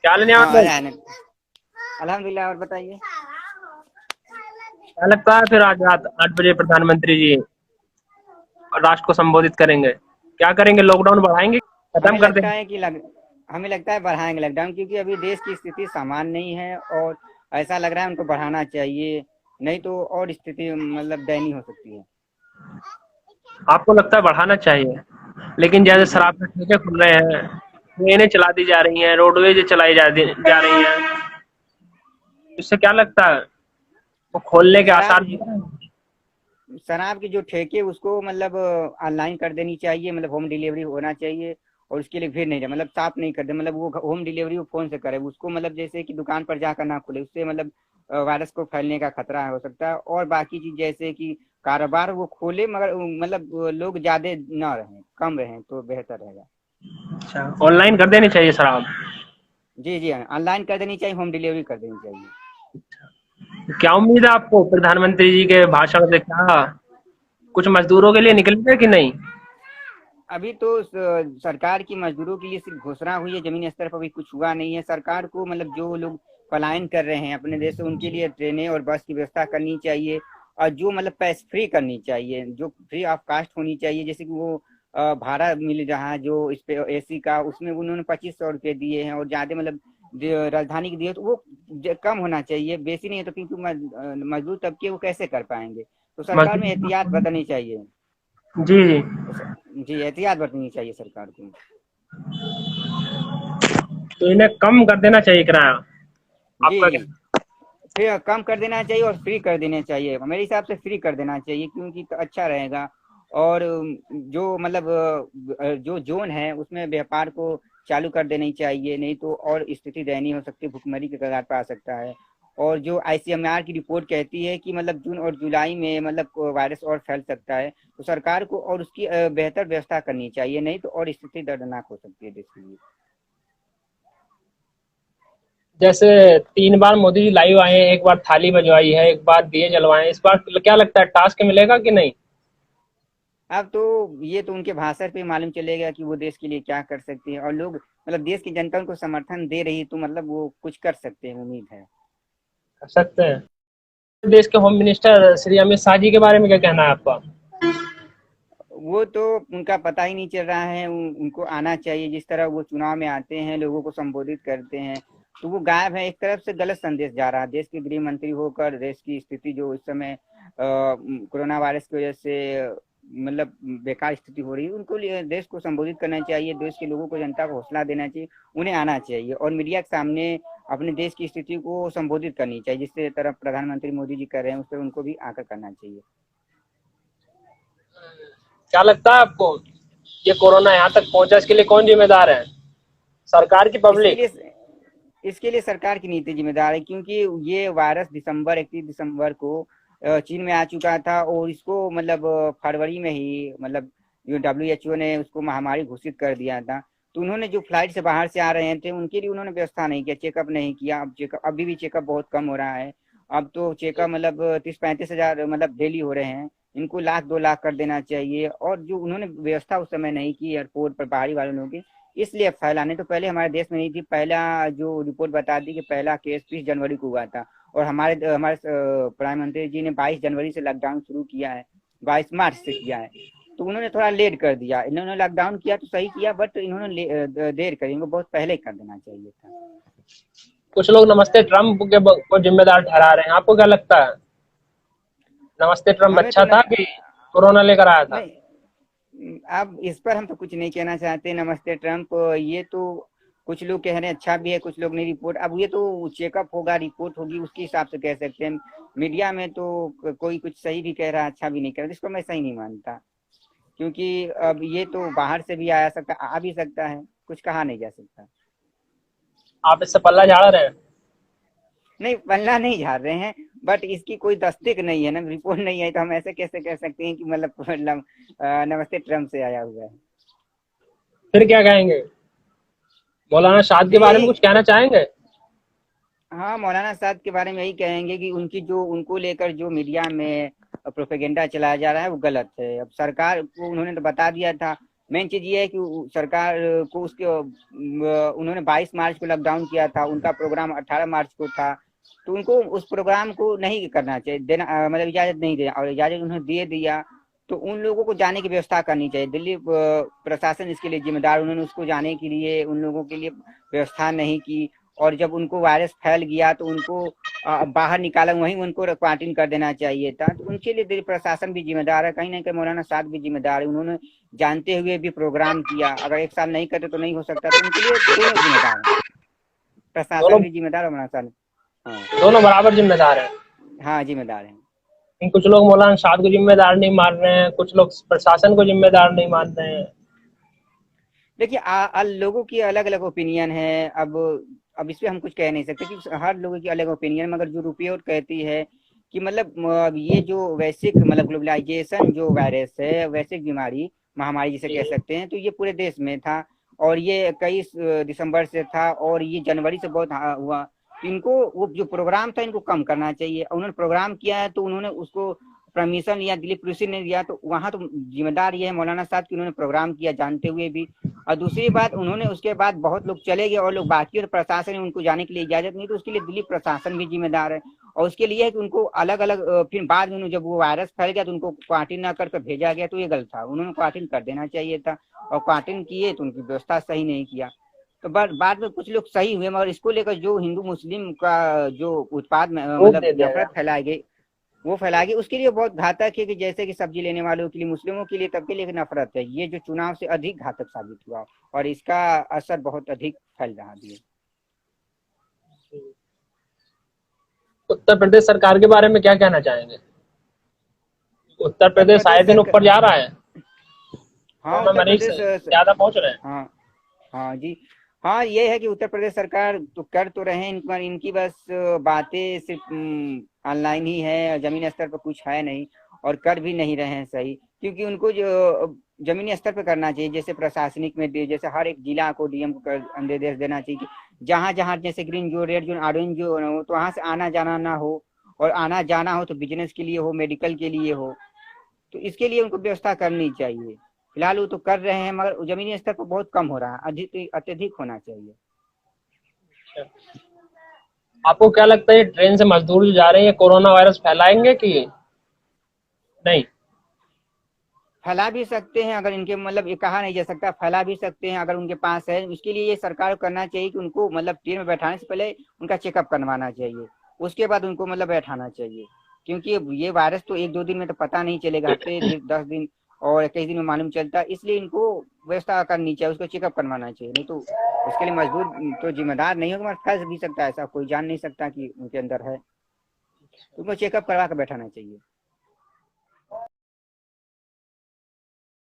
क्या हाल है हाँ नियामत आ भाई? रहा है ना। अल्हम्दुलिल्लाह। और बताइए। क्या लगता है फिर आज रात 8 बजे प्रधानमंत्री जी राष्ट्र को संबोधित करेंगे? क्या करेंगे, लॉकडाउन बढ़ाएंगे, खत्म हमें कर लगता देंगे? है कि हमें लगता है बढ़ाएंगे लॉकडाउन, क्योंकि अभी देश की स्थिति सामान्य नहीं है। और ऐसा लग रहा है उनको बढ़ाना चाहिए, नहीं तो और स्थिति मतलब दयनीय हो सकती है। आपको लगता है बढ़ाना चाहिए, लेकिन जैसे जी जी। शराब के ठेके खुल रहे हैं, ट्रेनें चला दी जा रही हैं, रोडवेज चलाई जा रही हैं, इससे क्या लगता है वो खोलने के शराब आसार दिख रहे हैं? शराब की जो ठेके उसको मतलब ऑनलाइन कर देनी चाहिए, मतलब होम डिलीवरी होना चाहिए। और उसके लिए भीड़ नहीं रहे, मतलब साफ नहीं कर दे, मतलब वो होम डिलीवरी वो फोन से करे उसको, मतलब जैसे कि दुकान पर जाकर ना खुले, उससे मतलब वायरस को फैलने का खतरा हो सकता है। और बाकी चीज जैसे कि कारोबार वो खोले, मगर मतलब लोग ज्यादा ना रहें, कम रहें तो बेहतर रहेगा। अच्छा, ऑनलाइन कर देनी चाहिए शराब। जी जी हाँ, ऑनलाइन कर देनी चाहिए, होम डिलीवरी कर देनी चाहिए। क्या उम्मीद है आपको प्रधानमंत्री जी के भाषण से? क्या कुछ मजदूरों के लिए निकलेंगे कि नहीं? अभी तो सरकार की मजदूरों के लिए सिर्फ घोषणा हुई है, जमीनी स्तर पर भी कुछ हुआ नहीं है। सरकार को मतलब जो लोग पलायन कर रहे हैं अपने देश से, उनके लिए ट्रेनें और बस की व्यवस्था करनी चाहिए। और जो मतलब पैसे फ्री करनी चाहिए, जो फ्री ऑफ कास्ट होनी चाहिए, जैसे कि वो भाड़ा मिल रहा है जो इस पे एसी का, उसमें उन्होंने 2500 रुपये दिए हैं, और ज्यादा मतलब राजधानी की दिए तो वो कम होना चाहिए, बेसी नहीं है तो, क्योंकि मजदूर तबके वो कैसे कर पाएंगे। तो सरकार में एहतियात मजदूर। बरतनी चाहिए। जी जी। जी एहतियात बरतनी चाहिए सरकार को। तो इन्हें कम कर देना चाहिए किराया। जी आपका जी। क्या? फिर कम कर देना चाहिए और फ्री कर देना चाहिए, मेरे हिसाब से फ्री कर देना चाहिए, क्योंकि तो अच्छा रहेगा। और जो मतलब जो जोन है उसमें व्यापार को चालू कर देनी चाहिए, नहीं तो और स्थिति दयनीय हो सकती है, भुखमरी के कगार पर आ सकता है। और जो आईसीएमआर की रिपोर्ट कहती है कि मतलब जून और जुलाई में मतलब वायरस और फैल सकता है, तो सरकार को और उसकी बेहतर व्यवस्था करनी चाहिए, नहीं तो और स्थिति दर्दनाक हो सकती है देश के लिए। जैसे 3 बार मोदी जी लाइव आए हैं, एक बार थाली बजवाई है, एक बार दिए जलवाए हैं, इस बार क्या लगता है टास्क मिलेगा कि नहीं? अब तो ये तो उनके भाषण पे मालूम चलेगा कि वो देश के लिए क्या कर सकते हैं, और लोग मतलब देश की जनता उनको समर्थन दे रही है, तो मतलब वो कुछ कर सकते हैं, उम्मीद है। कर सकते हैं। देश के होम मिनिस्टर श्री अमित शाह जी के बारे में क्या कहना है आपका? वो तो उनका पता ही नहीं चल रहा है, उनको आना चाहिए, जिस तरह वो चुनाव में आते हैं लोगों को संबोधित करते हैं, तो वो गायब है। एक तरफ से गलत संदेश जा रहा है, देश के गृह मंत्री होकर देश की स्थिति जो इस समय कोरोना वायरस की वजह से मतलब बेकार स्थिति हो रही है, उनको लिए देश को संबोधित करना चाहिए, देश के लोगों को, जनता को हौसला देना चाहिए, उन्हें आना चाहिए और मीडिया के सामने अपने देश की स्थिति को संबोधित करनी चाहिए, जिस तरह प्रधानमंत्री मोदी जी कर रहे हैं उस तरह उनको भी आकर करना चाहिए। क्या लगता है आपको ये कोरोना यहाँ तक पहुंचा, इसके लिए कौन जिम्मेदार है? सरकार की इसके पब्लिक? लिए इसके लिए सरकार की नीति जिम्मेदार है, क्योंकि ये वायरस 31 दिसंबर को चीन में आ चुका था, और इसको मतलब फरवरी में ही मतलब जो WHO ने उसको महामारी घोषित कर दिया था। तो उन्होंने जो फ्लाइट से बाहर से आ रहे थे उनके लिए उन्होंने व्यवस्था नहीं किया, चेकअप नहीं किया। अब चेकअप अभी भी चेकअप बहुत कम हो रहा है। अब तो चेकअप मतलब 30-35 हजार मतलब डेली हो रहे हैं। इनको 1 लाख 2 लाख कर देना चाहिए, और जो उन्होंने व्यवस्था उस समय नहीं की एयरपोर्ट पर बाहरी वाले लोगों की, इसलिए अब फैलाने तो पहले हमारे देश में नहीं थी। पहला जो रिपोर्ट बता दी कि पहला केस 30 जनवरी को हुआ था, और हमारे हमारे प्रधानमंत्री जी ने 22 जनवरी से लॉकडाउन शुरू किया है, 22 मार्च से किया है। तो उन्होंने थोड़ा लेट कर दिया, इन्होंने लॉकडाउन किया तो सही किया, बट इन्होंने देर करी, इनको बहुत पहले कर देना चाहिए था। कुछ लोग नमस्ते ट्रम्प को जिम्मेदार ठहरा रहे हैं, आपको क्या लगता है? नमस्ते ट्रम्प हमें तो अच्छा था कि कोरोना लेकर आया था? नहीं, अब इस पर हम तो कुछ नहीं कहना चाहते। नमस्ते ट्रम्प ये तो कुछ लोग कह रहे हैं अच्छा भी है, कुछ लोग नहीं। रिपोर्ट अब ये तो चेकअप होगा, रिपोर्ट होगी, उसके हिसाब से कह सकते हैं। मीडिया में तो कोई कुछ सही भी कह रहा है, अच्छा भी नहीं कह रहा, जिसको मैं सही नहीं मानता, क्योंकि अब ये तो बाहर से भी आ भी सकता है, कुछ कहा नहीं जा सकता। आप इससे पल्ला झाड़ रहे हैं? नहीं, पल्ला नहीं झाड़ रहे हैं, बट इसकी कोई तस्दीक नहीं है ना, रिपोर्ट नहीं है, तो हम ऐसे कैसे कह सकते हैं कि मतलब नमस्ते ट्रम्प से आया हुआ है। फिर क्या कहेंगे? मौलाना साद के फिर बारे में यही, कुछ कहना चाहेंगे? हाँ मौलाना साहब के बारे में यही कहेंगे कि उनकी जो उनको लेकर जो मीडिया में प्रोपेगेंडा चलाया जा रहा है वो गलत है। अब सरकार को उन्होंने तो बता दिया था, मेन चीज ये है कि सरकार को उसके उन्होंने 22 मार्च को लॉकडाउन किया था, उनका प्रोग्राम 18 मार्च को था, तो उनको उस प्रोग्राम को नहीं करना चाहिए, देना मतलब इजाजत नहीं देना, और इजाजत उन्होंने दे दिया तो उन लोगों को जाने की व्यवस्था करनी चाहिए। दिल्ली प्रशासन इसके लिए जिम्मेदार, उन्होंने उसको जाने के लिए उन लोगों के लिए व्यवस्था नहीं की, और जब उनको वायरस फैल गया तो उनको बाहर निकाला, वहीं उनको क्वारंटीन कर देना चाहिए था। तो उनके लिए दिल्ली प्रशासन भी जिम्मेदार है, कहीं ना कहीं मौलाना साद भी जिम्मेदार है, उन्होंने जानते हुए भी प्रोग्राम किया, अगर एक साल नहीं करते तो नहीं हो सकता, तो उनके लिए दोनों जिम्मेदार है, प्रशासन भी जिम्मेदार है, मौलाना साद। हाँ दोनों बराबर जिम्मेदार है। हाँ जिम्मेदार है। कुछ लोग मौलाना साद को जिम्मेदार नहीं मान रहे हैं, कुछ लोग प्रशासन को जिम्मेदार नहीं मान रहे हैं। देखिए लोगों की अलग अलग ओपिनियन है, अब इस पे हम कुछ कह नहीं सकते कि हर लोगों की अलग ओपिनियन, मगर जो रिपोर्ट कहती है कि मतलब ये जो वैश्विक मतलब ग्लोबलाइजेशन जो वायरस है, वैश्विक बीमारी महामारी जिसे कह सकते हैं, तो ये पूरे देश में था, और ये 21 दिसंबर से था, और ये जनवरी से बहुत हुआ। तो इनको वो जो प्रोग्राम था इनको कम करना चाहिए, उन्होंने प्रोग्राम किया है तो उन्होंने उसको परमिशन लिया, दिल्ली पुलिस ने दिया, तो वहां तो जिम्मेदार ये है मौलाना साहब कि उन्होंने प्रोग्राम किया जानते हुए भी। और दूसरी बात, उन्होंने उसके बाद बहुत लोग चले गए और लोग बाकी, और प्रशासन ने उनको जाने के लिए इजाजत नहीं, तो उसके लिए दिल्ली प्रशासन भी जिम्मेदार है, और उसके लिए है कि उनको अलग अलग फिर बाद में जब वो वायरस फैल गया तो उनको क्वारंटीन न करके भेजा गया, तो ये गलत था, उन्होंने क्वारंटीन कर देना चाहिए था, और क्वारंटीन किए तो उनकी व्यवस्था सही नहीं किया। तो बाद में कुछ लोग सही हुए, मगर इसको लेकर जो हिंदू मुस्लिम का जो उत्पाद रोक मतलब दे दिया गया। नफरत फैलाई गई, वो फैला गई, उसके लिए बहुत घातक है कि जैसे कि सब्जी लेने वालों के लिए, मुस्लिमों के लिए, सबके लिए नफरत है, ये जो चुनाव से अधिक घातक साबित हुआ, और इसका असर बहुत अधिक फैल रहा भी है। उत्तर प्रदेश सरकार के बारे में क्या कहना चाहेंगे? उत्तर प्रदेश आए दिन ऊपर जा रहा है, हाँ कोरोना उत्तर मरीज प्रदेश, ज्यादा पहुंच रहे हैं। हाँ हाँ जी, हाँ ये है कि उत्तर प्रदेश सरकार तो कर तो रहे हैं, इन पर इनकी बस बातें सिर्फ ऑनलाइन ही है, जमीनी स्तर पर कुछ है नहीं, और कर भी नहीं रहे हैं सही, क्योंकि उनको जो जमीनी स्तर पर करना चाहिए, जैसे प्रशासनिक में जैसे हर एक जिला को डीएम को निर्देश देना चाहिए कि जहाँ जहाँ जैसे green zone, red zone, orange zone हो, तो वहां से आना जाना ना हो, और आना जाना हो तो बिजनेस के लिए हो, मेडिकल के लिए हो, तो इसके लिए उनको व्यवस्था करनी चाहिए। फिलहाल वो तो कर रहे हैं, मगर जमीनी स्तर पर बहुत कम हो रहा है, अधिक अत्यधिक होना चाहिए। आपको क्या लगता है ट्रेन से मजदूर जो जा रहे हैं कोरोना वायरस फैलाएंगे कि नहीं? फैला भी सकते हैं, अगर इनके मतलब ये कहा नहीं जा सकता, फैला भी सकते हैं अगर उनके पास है। इसके लिए ये सरकार को करना चाहिए कि उनको मतलब ट्रेन में बैठाने से पहले उनका चेकअप करवाना चाहिए, उसके बाद उनको मतलब बैठाना चाहिए, क्योंकि ये वायरस तो एक दो दिन में तो पता नहीं चलेगा, हफ्ते 10 दिन और 21 दिन में मालूम चलता है, इसलिए इनको व्यवस्था करनी चाहिए, उसको चेकअप करवाना चाहिए, नहीं तो उसके लिए मजदूर तो जिम्मेदार नहीं होगा, मगर फंस भी सकता है, ऐसा कोई जान नहीं सकता कि उनके अंदर है, तो उनको चेकअप करवा कर बैठाना चाहिए।